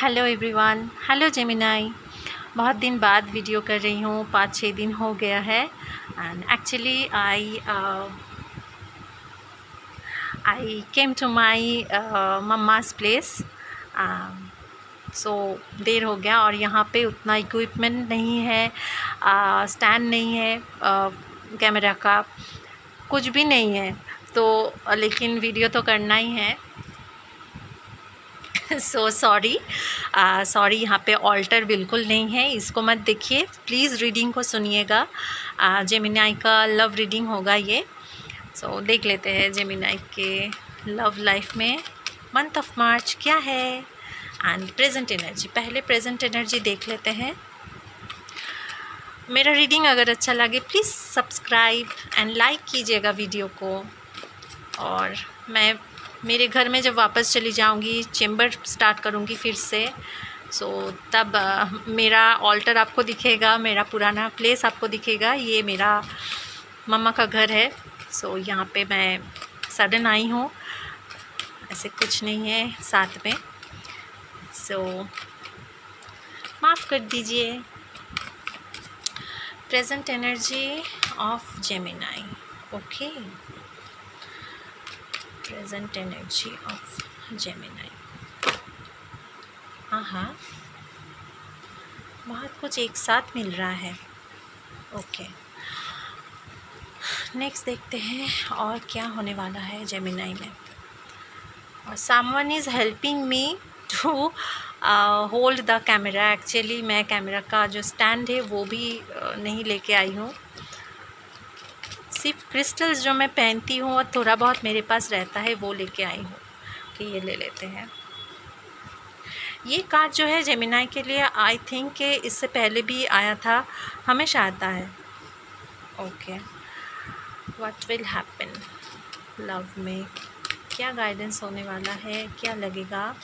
Hello everyone, hello Gemini. बहुत दिन बाद वीडियो कर रही हूँ, 5-6 दिन हो गया है। And actually I came to my mamma's place. So देर हो गया और यहाँ पे उतना इक्विपमेंट नहीं है, स्टैंड नहीं है, कैमरा का कुछ भी नहीं है, तो लेकिन वीडियो तो करना ही है। So sorry. यहाँ पे ऑल्टर बिल्कुल नहीं है, इसको मत देखिए प्लीज़, रीडिंग को सुनिएगा। जेमिनाई का लव रीडिंग होगा ये। सो देख लेते हैं जेमिनाई के लव लाइफ में मंथ ऑफ मार्च क्या है एंड प्रेजेंट एनर्जी। पहले प्रेजेंट एनर्जी देख लेते हैं। मेरा रीडिंग अगर अच्छा लगे प्लीज़ सब्सक्राइब एंड लाइक कीजिएगा वीडियो को। और मैं मेरे घर में जब वापस चली जाऊंगी, चेम्बर स्टार्ट करूंगी फिर से, सो तब मेरा ऑल्टर आपको दिखेगा, मेरा पुराना प्लेस आपको दिखेगा। ये मेरा मम्मा का घर है। सो यहाँ पे मैं सडन आई हूँ, ऐसे कुछ नहीं है साथ में, सो माफ़ कर दीजिए। Present energy of Gemini, okay. Present energy of Gemini. हाँ, बहुत कुछ एक साथ मिल रहा है, ओके। नेक्स्ट देखते हैं और क्या होने वाला है जेमिनाई में। और someone is helping me to hold the camera. Actually मैं कैमरा का जो स्टैंड है वो भी नहीं लेके आई हूँ। सिर्फ क्रिस्टल्स जो मैं पहनती हूँ और थोड़ा बहुत मेरे पास रहता है वो लेके आई हूँ कि ये ले लेते हैं। ये कार्ड जो है जेमिनाई के लिए आई थिंक कि इससे पहले भी आया था, हमेशा आता है, okay. What will happen love में, क्या गाइडेंस होने वाला है, क्या लगेगा।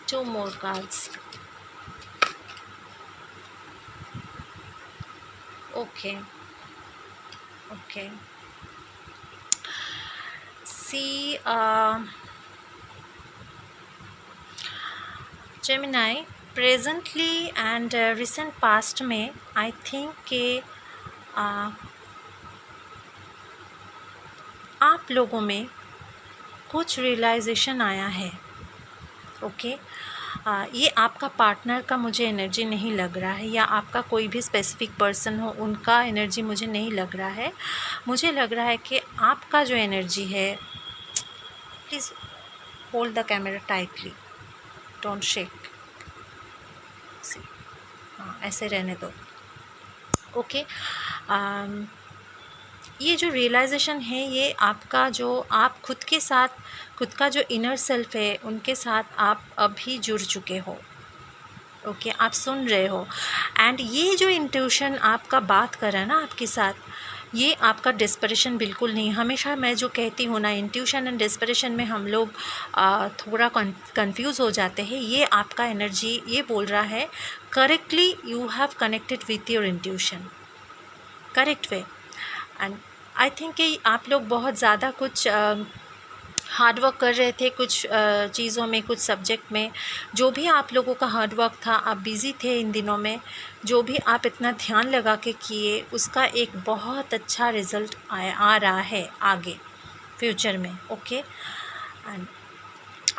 Two more cards, okay okay. See Gemini presently and recent past में आई थिंक कि आप लोगों में कुछ रियलाइजेशन आया है, ओके। ये आपका पार्टनर का मुझे एनर्जी नहीं लग रहा है, या आपका कोई भी स्पेसिफिक पर्सन हो उनका एनर्जी मुझे नहीं लग रहा है। मुझे लग रहा है कि आपका जो एनर्जी है, please hold the camera tightly, don't shake. हाँ, ऐसे रहने दो, ओके। ये जो रियलाइजेशन है ये आपका, जो आप खुद के साथ, खुद का जो इनर सेल्फ है उनके साथ आप अभी जुड़ चुके हो, ओके। आप सुन रहे हो एंड ये जो इंट्यूशन आपका बात कर रहा है ना आपके साथ, ये आपका डिस्परेशन बिल्कुल नहीं। हमेशा मैं जो कहती हूँ ना, इंट्यूशन एंड डिस्परेशन में हम लोग थोड़ा कंफ्यूज हो जाते हैं। ये आपका एनर्जी ये बोल रहा है correctly you have connected with your intuition, correct way. And I think कि आप लोग बहुत ज़्यादा कुछ हार्ड वर्क कर रहे थे कुछ चीज़ों में, कुछ सब्जेक्ट में। जो भी आप लोगों का हार्ड वर्क था, आप बिज़ी थे इन दिनों में, जो भी आप इतना ध्यान लगा के किए उसका एक बहुत अच्छा रिज़ल्ट आ रहा है आगे फ्यूचर में, ओके। एंड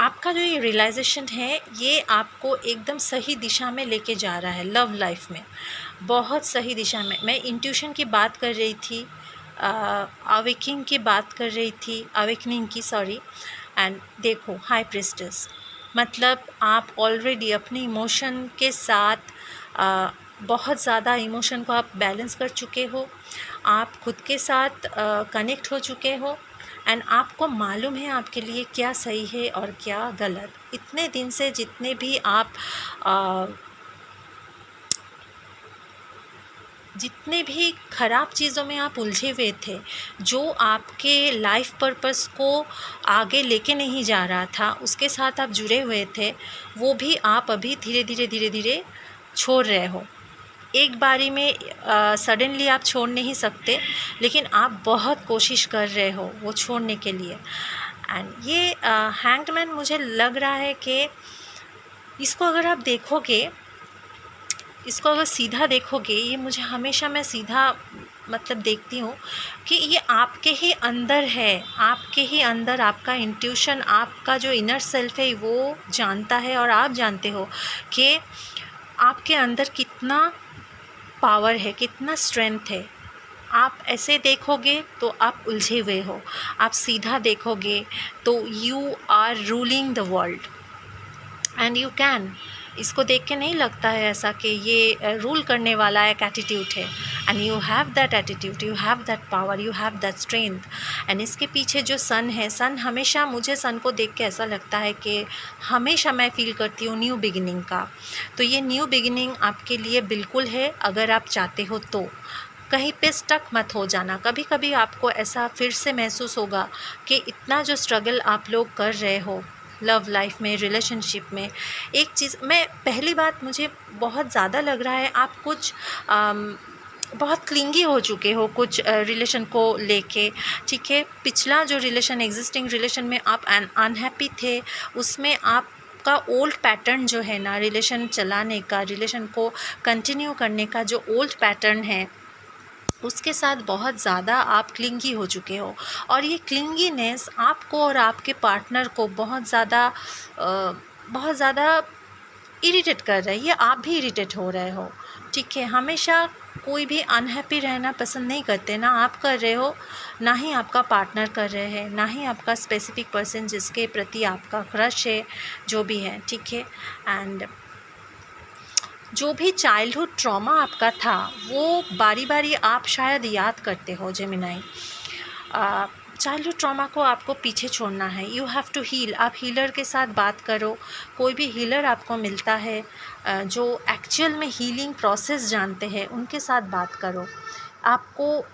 आपका जो ये रियलाइजेशन है ये आपको एकदम सही दिशा में लेके जा रहा है लव लाइफ में, बहुत सही दिशा में। मैं इंट्यूशन की बात कर रही थी, अवेकिंग की बात कर रही थी, अवेकनिंग की, सॉरी। एंड देखो हाई प्रिस्टेस, मतलब आप ऑलरेडी अपने इमोशन के साथ बहुत ज़्यादा इमोशन को आप बैलेंस कर चुके हो, आप खुद के साथ कनेक्ट हो चुके हो एंड आपको मालूम है आपके लिए क्या सही है और क्या गलत। इतने दिन से जितने भी आप जितने भी ख़राब चीज़ों में आप उलझे हुए थे, जो आपके लाइफ पर्पस को आगे लेके नहीं जा रहा था, उसके साथ आप जुड़े हुए थे, वो भी आप अभी धीरे धीरे छोड़ रहे हो, एक बारी में सडनली आप छोड़ नहीं सकते, लेकिन आप बहुत कोशिश कर रहे हो वो छोड़ने के लिए। एंड ये हैंग्ड मैन मुझे लग रहा है कि इसको अगर आप देखोगे, इसको अगर सीधा देखोगे, ये मुझे हमेशा, मैं सीधा मतलब देखती हूँ कि ये आपके ही अंदर है, आपके ही अंदर आपका इंट्यूशन, आपका जो इनर सेल्फ है वो जानता है, और आप जानते हो कि आपके अंदर कितना पावर है, कितना स्ट्रेंथ है। आप ऐसे देखोगे तो आप उलझे हुए हो, आप सीधा देखोगे तो you are ruling the world and you can. इसको देख के नहीं लगता है ऐसा कि ये रूल करने वाला एक एटीट्यूड है, and you have that attitude, you have that power, you have that strength. And इसके पीछे जो सन है, सन हमेशा, मुझे सन को देख के ऐसा लगता है कि हमेशा मैं फ़ील करती हूँ न्यू बिगिनिंग का। तो ये न्यू बिगिनिंग आपके लिए बिल्कुल है, अगर आप चाहते हो तो। कहीं पे स्टक मत हो जाना। कभी कभी आपको ऐसा फिर से महसूस होगा कि इतना जो स्ट्रगल आप लोग कर रहे हो लव लाइफ में, रिलेशनशिप में, एक चीज़ मैं, पहली बात मुझे बहुत ज़्यादा लग रहा है आप कुछ बहुत क्लिंगी हो चुके हो कुछ रिलेशन को लेके, ठीक है। पिछला जो रिलेशन, एग्जिस्टिंग रिलेशन में आप अनहैप्पी थे, उसमें आप का ओल्ड पैटर्न जो है ना, रिलेशन चलाने का, रिलेशन को कंटिन्यू करने का जो ओल्ड पैटर्न है, उसके साथ बहुत ज़्यादा आप क्लिंगी हो चुके हो। और ये क्लिंगीनेस आपको और आपके पार्टनर को बहुत ज़्यादा इरिटेट कर रहा है। ये आप भी इरिटेट हो रहे हो, ठीक है। हमेशा कोई भी अनहैप्पी रहना पसंद नहीं करते, ना आप कर रहे हो, ना ही आपका पार्टनर कर रहे हैं, ना ही आपका स्पेसिफिक पर्सन जिसके प्रति आपका क्रश है, जो भी है, ठीक है। एंड जो भी चाइल्डहुड ट्रॉमा आपका था वो बारी बारी आप शायद याद करते हो जेमिनाई। चाइल्डहुड ट्रॉमा को आपको पीछे छोड़ना है, यू हैव टू हील। आप हीलर के साथ बात करो, कोई भी हीलर आपको मिलता है जो एक्चुअल में हीलिंग प्रोसेस जानते हैं, उनके साथ बात करो। आपको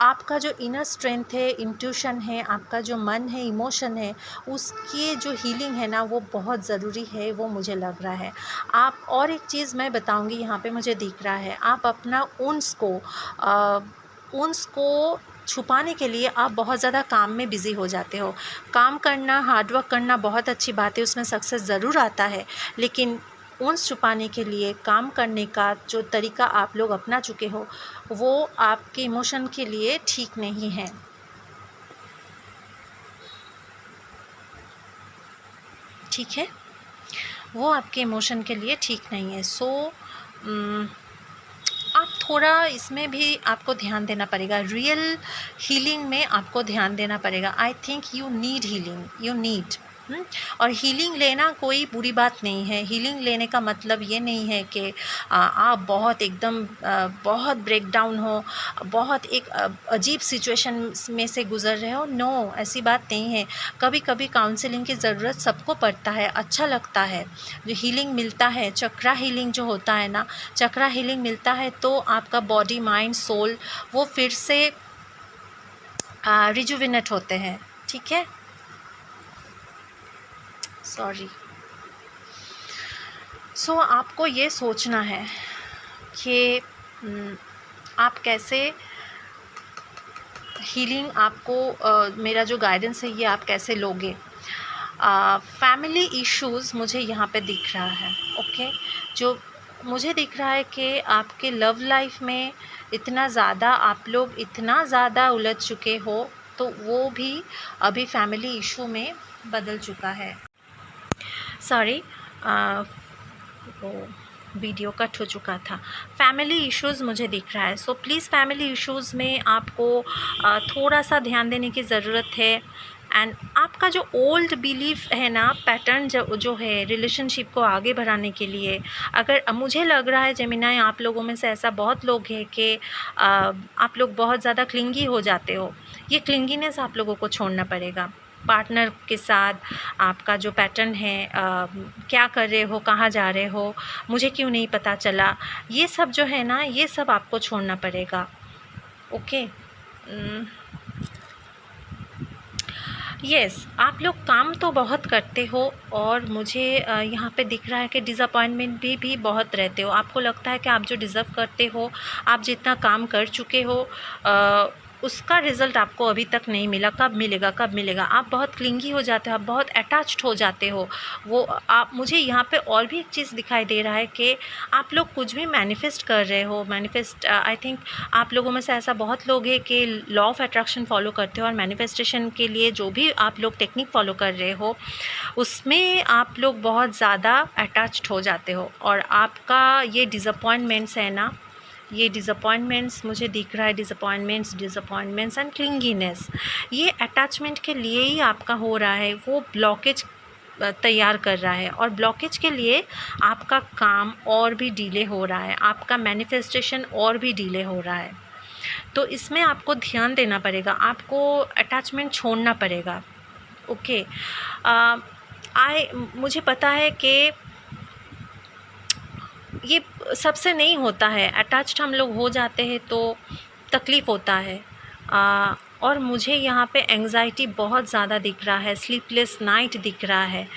आपका जो इनर स्ट्रेंथ है, इंट्यूशन है, आपका जो मन है, इमोशन है, उसकी जो हीलिंग है ना, वो बहुत ज़रूरी है, वो मुझे लग रहा है। आप, और एक चीज़ मैं बताऊंगी यहाँ पे मुझे दिख रहा है, आप अपना उन्स को छुपाने के लिए आप बहुत ज़्यादा काम में बिज़ी हो जाते हो। काम करना, हार्डवर्क करना बहुत अच्छी बात है, उसमें सक्सेस ज़रूर आता है, लेकिन उन्स छुपाने के लिए काम करने का जो तरीका आप लोग अपना चुके हो, वो आपके इमोशन के लिए ठीक नहीं है, ठीक है। वो आपके इमोशन के लिए ठीक नहीं है। सो आप थोड़ा इसमें भी आपको ध्यान देना पड़ेगा, रियल हीलिंग में आपको ध्यान देना पड़ेगा। I think you need healing, you need. और हीलिंग लेना कोई बुरी बात नहीं है। हीलिंग लेने का मतलब ये नहीं है कि आप बहुत एकदम बहुत ब्रेक डाउन हो, बहुत एक अजीब सिचुएशन में से गुज़र रहे हो। नो, ऐसी बात नहीं है। कभी कभी काउंसलिंग की ज़रूरत सबको पड़ता है, अच्छा लगता है। जो हीलिंग मिलता है, चक्रा हीलिंग जो होता है ना, चक्रा हीलिंग मिलता है तो आपका बॉडी, माइंड, सोल वो फिर से रिजुविनेट होते हैं, ठीक है। सॉरी। सो आपको ये सोचना है कि आप कैसे हीलिंग, आपको मेरा जो गाइडेंस है ये आप कैसे लोगे। फैमिली इश्यूज़ मुझे यहाँ पे दिख रहा है, ओके। जो मुझे दिख रहा है कि आपके लव लाइफ में इतना ज़्यादा, आप लोग इतना ज़्यादा उलझ चुके हो, तो वो भी अभी फैमिली इशू में बदल चुका है। सॉरी, वीडियो कट हो चुका था। फैमिली इश्यूज़ मुझे दिख रहा है। सो प्लीज़ फैमिली इश्यूज़ में आपको थोड़ा सा ध्यान देने की ज़रूरत है। एंड आपका जो ओल्ड बिलीफ है ना, पैटर्न जो है रिलेशनशिप को आगे बढ़ाने के लिए, अगर मुझे लग रहा है जेमिनाई, आप लोगों में से ऐसा बहुत लोग हैं कि आप लोग बहुत ज़्यादा क्लिंगी हो जाते हो। ये क्लिंगीनेस आप लोगों को छोड़ना पड़ेगा। पार्टनर के साथ आपका जो पैटर्न है, क्या कर रहे हो, कहाँ जा रहे हो, मुझे क्यों नहीं पता चला, ये सब जो है ना, ये सब आपको छोड़ना पड़ेगा, ओके। यस, आप लोग काम तो बहुत करते हो और मुझे यहाँ पे दिख रहा है कि डिसअपॉइंटमेंट भी बहुत रहते हो। आपको लगता है कि आप जो डिज़र्व करते हो, आप जितना काम कर चुके हो उसका रिज़ल्ट आपको अभी तक नहीं मिला। कब मिलेगा, कब मिलेगा? आप बहुत क्लिंगी हो जाते हो, आप बहुत अटैच्ड हो जाते हो। वो आप मुझे यहाँ पे और भी एक चीज़ दिखाई दे रहा है कि आप लोग कुछ भी मैनिफेस्ट कर रहे हो। मैनिफेस्ट आई थिंक आप लोगों में से ऐसा बहुत लोग हैं कि लॉ ऑफ अट्रैक्शन फॉलो करते हो और मैनिफेस्टेशन के लिए जो भी आप लोग टेक्निक फॉलो कर रहे हो उसमें आप लोग बहुत ज़्यादा अटैच्ड हो जाते हो। और आपका ये डिसअपॉइंटमेंट्स है ना, ये डिसअपॉइंटमेंट्स मुझे दिख रहा है, डिसअपॉइंटमेंट्स एंड क्लिंगीनेस, ये अटैचमेंट के लिए ही आपका हो रहा है। वो ब्लॉकेज तैयार कर रहा है और ब्लॉकेज के लिए आपका काम और भी डिले हो रहा है, आपका मैनिफेस्टेशन और भी डिले हो रहा है। तो इसमें आपको ध्यान देना पड़ेगा, आपको अटैचमेंट छोड़ना पड़ेगा। ओके, मुझे पता है कि ये सबसे नहीं होता है, अटैच्ड हम लोग हो जाते हैं तो तकलीफ़ होता है। और मुझे यहाँ पे एंग्ज़ाइटी बहुत ज़्यादा दिख रहा है, स्लीपलेस नाइट दिख रहा है।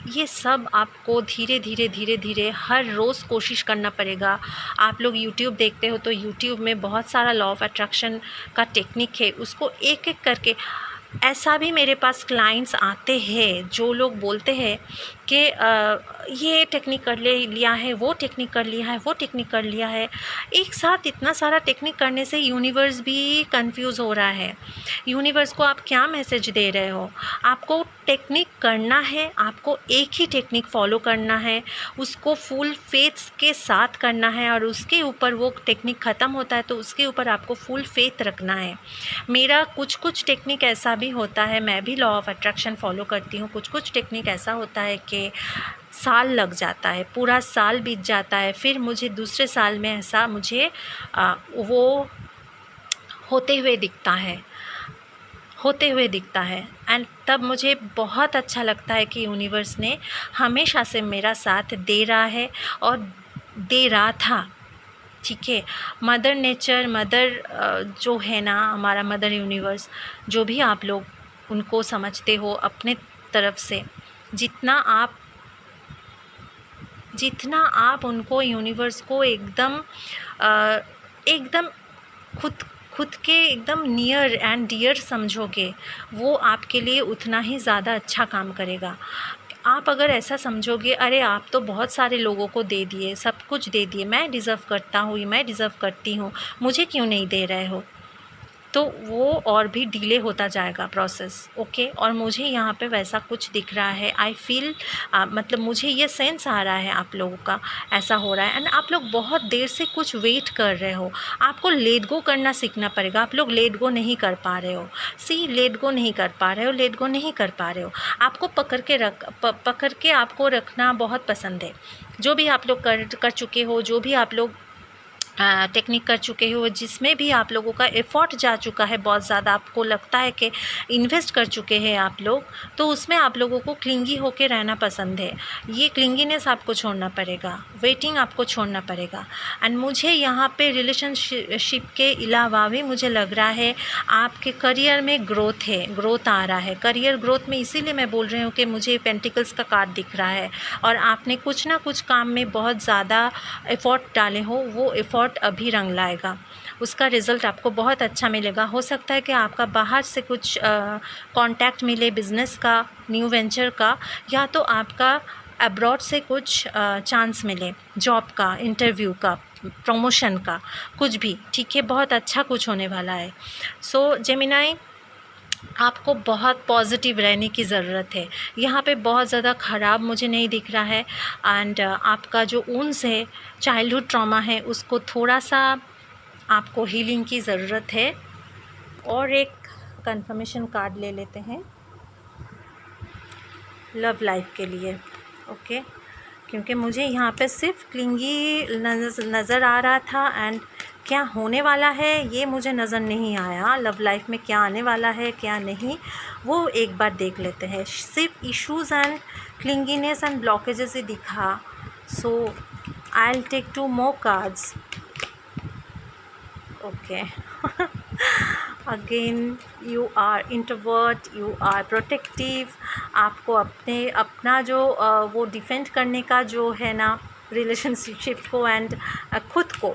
ये सब आपको धीरे धीरे हर रोज़ कोशिश करना पड़ेगा। आप लोग यूट्यूब देखते हो तो यूट्यूब में बहुत सारा लॉ ऑफ अट्रैक्शन का टेक्निक है, उसको एक-एक करके। ऐसा भी मेरे पास क्लाइंट्स आते हैं जो लोग बोलते हैं कि ये टेक्निक कर लिया है, वो टेक्निक कर लिया है, वो टेक्निक कर लिया है। एक साथ इतना सारा टेक्निक करने से यूनिवर्स भी कंफ्यूज हो रहा है। यूनिवर्स को आप क्या मैसेज दे रहे हो? आपको टेक्निक करना है, आपको एक ही टेक्निक फॉलो करना है, उसको फुल फेथ के साथ करना है और उसके ऊपर वो टेक्निक ख़त्म होता है तो उसके ऊपर आपको फुल फेथ रखना है। मेरा कुछ टेक्निक ऐसा भी होता है, मैं भी लॉ ऑफ अट्रैक्शन फॉलो करती हूँ। कुछ टेक्निक ऐसा होता है कि साल लग जाता है, पूरा साल बीत जाता है, फिर मुझे दूसरे साल में ऐसा मुझे वो होते हुए दिखता है एंड तब मुझे बहुत अच्छा लगता है कि यूनिवर्स ने हमेशा से मेरा साथ दे रहा है और दे रहा था। ठीक है, मदर नेचर, जो है ना हमारा मदर यूनिवर्स, जो भी आप लोग उनको समझते हो अपने तरफ से, जितना आप उनको यूनिवर्स को एकदम खुद के एकदम नियर एंड डियर समझोगे, वो आपके लिए उतना ही ज़्यादा अच्छा काम करेगा। आप अगर ऐसा समझोगे, अरे आप तो बहुत सारे लोगों को दे दिए, सब कुछ दे दिए, मैं डिज़र्व करता हूँ, मैं डिज़र्व करती हूँ, मुझे क्यों नहीं दे रहे हो, तो वो और भी डिले होता जाएगा प्रोसेस। ओके, और मुझे यहाँ पे वैसा कुछ दिख रहा है। आई फील मतलब मुझे ये सेंस आ रहा है आप लोगों का ऐसा हो रहा है एंड आप लोग बहुत देर से कुछ वेट कर रहे हो। आपको लेट गो करना सीखना पड़ेगा। आप लोग लेट गो नहीं कर पा रहे हो। लेट गो नहीं कर पा रहे हो। आपको पकड़ के आपको रखना बहुत पसंद है। जो भी आप लोग कर चुके हो, जो भी आप लोग टेक्निक कर चुके हो, जिसमें भी आप लोगों का एफ़र्ट जा चुका है, बहुत ज़्यादा आपको लगता है कि इन्वेस्ट कर चुके हैं आप लोग, तो उसमें आप लोगों को क्लिंगी होके रहना पसंद है। ये क्लिंगीनेस आपको छोड़ना पड़ेगा, वेटिंग आपको छोड़ना पड़ेगा। एंड मुझे यहाँ पे रिलेशनशिप के अलावा भी मुझे लग रहा है आपके करियर में ग्रोथ आ रहा है। करियर ग्रोथ में इसीलिए मैं बोल रही हूँ कि मुझे पेंटिकल्स का कार्ड दिख रहा है और आपने कुछ ना कुछ काम में बहुत ज़्यादा एफ़र्ट डाले हो, वो एफ़र्ट अभी रंग लाएगा, उसका रिज़ल्ट आपको बहुत अच्छा मिलेगा। हो सकता है कि आपका बाहर से कुछ कॉन्टैक्ट मिले, बिज़नेस का, न्यू वेंचर का, या तो आपका अब्रॉड से कुछ चांस मिले, जॉब का, इंटरव्यू का, प्रमोशन का, कुछ भी। ठीक है, बहुत अच्छा कुछ होने वाला है। सो जेमिनाई, आपको बहुत पॉजिटिव रहने की ज़रूरत है। यहाँ पे बहुत ज़्यादा ख़राब मुझे नहीं दिख रहा है एंड आपका जो वुंड्स है, चाइल्डहुड ट्रॉमा है, उसको थोड़ा सा आपको हीलिंग की ज़रूरत है। और एक कंफर्मेशन कार्ड ले लेते हैं लव लाइफ के लिए। ओके, क्योंकि मुझे यहाँ पे सिर्फ क्लिंगी नज़र आ रहा था एंड क्या होने वाला है ये मुझे नज़र नहीं आया। लव लाइफ में क्या आने वाला है, क्या नहीं, वो एक बार देख लेते हैं। सिर्फ issues and clinginess and blockages ही दिखा। So I will take 2 more cards. Okay again you are introvert, you are protective. आपको अपना जो वो डिफेंड करने का जो है ना रिलेशनशिप को एंड खुद को,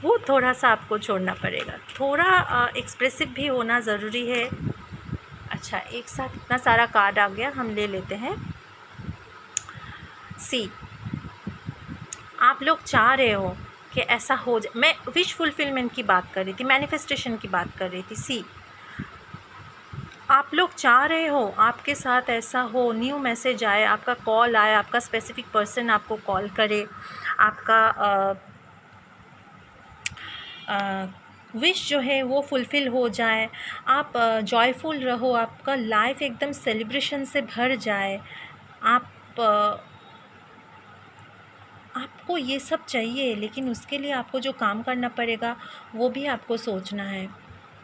वो थोड़ा सा आपको छोड़ना पड़ेगा। थोड़ा एक्सप्रेसिव भी होना ज़रूरी है। अच्छा, एक साथ इतना सारा कार्ड आ गया, हम ले लेते हैं। सी, आप लोग चाह रहे हो कि ऐसा हो जाए। मैं विश फुलफिलमेंट की बात कर रही थी, मैनिफेस्टेशन की बात कर रही थी। सी, आप लोग चाह रहे हो आपके साथ ऐसा हो, न्यू मैसेज आए, आपका कॉल आए, आपका स्पेसिफिक पर्सन आपको कॉल करे, आपका विश जो है वो फुलफ़िल हो जाए, आप जॉयफुल रहो, आपका लाइफ एकदम सेलिब्रेशन से भर जाए। आपको ये सब चाहिए, लेकिन उसके लिए आपको जो काम करना पड़ेगा वो भी आपको सोचना है।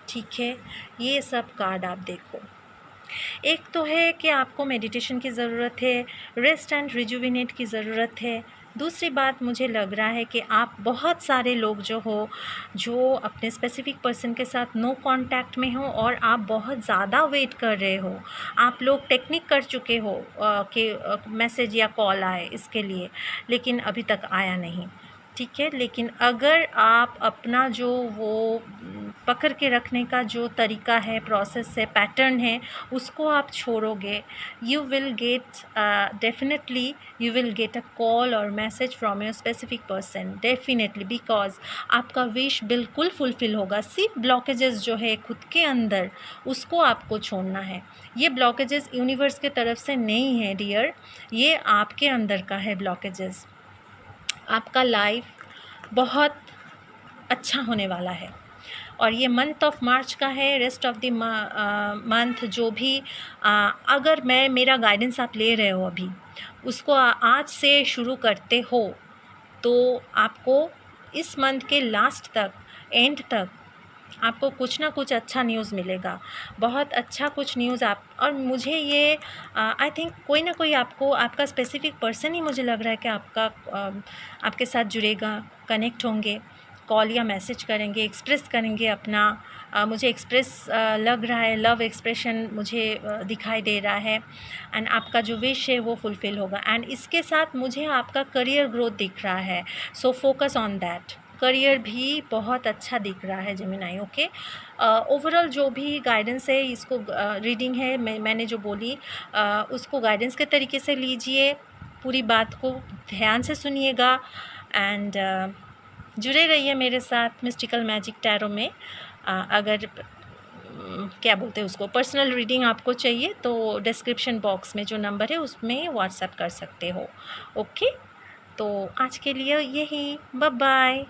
ठीक है, ये सब कार्ड आप देखो। एक तो है कि आपको मेडिटेशन की ज़रूरत है, रेस्ट एंड रिजुविनेट की ज़रूरत है। दूसरी बात, मुझे लग रहा है कि आप बहुत सारे लोग जो अपने स्पेसिफिक पर्सन के साथ नो कांटेक्ट में हो और आप बहुत ज़्यादा वेट कर रहे हो। आप लोग टेक्निक कर चुके हो कि मैसेज या कॉल आए इसके लिए, लेकिन अभी तक आया नहीं। ठीक है, लेकिन अगर आप अपना जो वो पकड़ के रखने का जो तरीका है, प्रोसेस है, पैटर्न है, उसको आप छोड़ोगे, you will get definitely you will get a call और message from your specific person, definitely, because आपका विश बिल्कुल फुलफ़िल होगा। सिर्फ ब्लॉकेजेस जो है खुद के अंदर, उसको आपको छोड़ना है। ये ब्लॉकेजेस यूनिवर्स के तरफ से नहीं है डियर, ये आपके अंदर का है ब्लॉकेजेस। आपका लाइफ बहुत अच्छा होने वाला है और ये मंथ ऑफ मार्च का है। रेस्ट ऑफ द मंथ जो भी अगर मेरा गाइडेंस आप ले रहे हो अभी, उसको आज से शुरू करते हो तो आपको इस मंथ के लास्ट तक, एंड तक आपको कुछ ना कुछ अच्छा न्यूज़ मिलेगा, बहुत अच्छा कुछ न्यूज़ आप। और मुझे ये आई थिंक कोई ना कोई आपका स्पेसिफिक पर्सन ही मुझे लग रहा है कि आपके साथ जुड़ेगा, कनेक्ट होंगे, कॉल या मैसेज करेंगे, एक्सप्रेस करेंगे अपना। मुझे एक्सप्रेस लग रहा है, लव एक्सप्रेशन मुझे दिखाई दे रहा है एंड आपका जो विश है वो फुलफ़िल होगा। एंड इसके साथ मुझे आपका करियर ग्रोथ दिख रहा है, so focus on that. Career भी बहुत अच्छा दिख रहा है जेमिनाई। ओके, ओवरऑल जो भी गाइडेंस है, इसको रीडिंग है मैंने जो बोली उसको गाइडेंस के तरीके से लीजिए, पूरी बात को ध्यान से सुनिएगा एंड जुड़े रहिए मेरे साथ मिस्टिकल मैजिक टैरो में। अगर क्या बोलते हैं उसको, पर्सनल रीडिंग आपको चाहिए तो डिस्क्रिप्शन बॉक्स में जो नंबर है उसमें व्हाट्सएप कर सकते हो। ओके, तो आज के लिए यही, बाय बाय।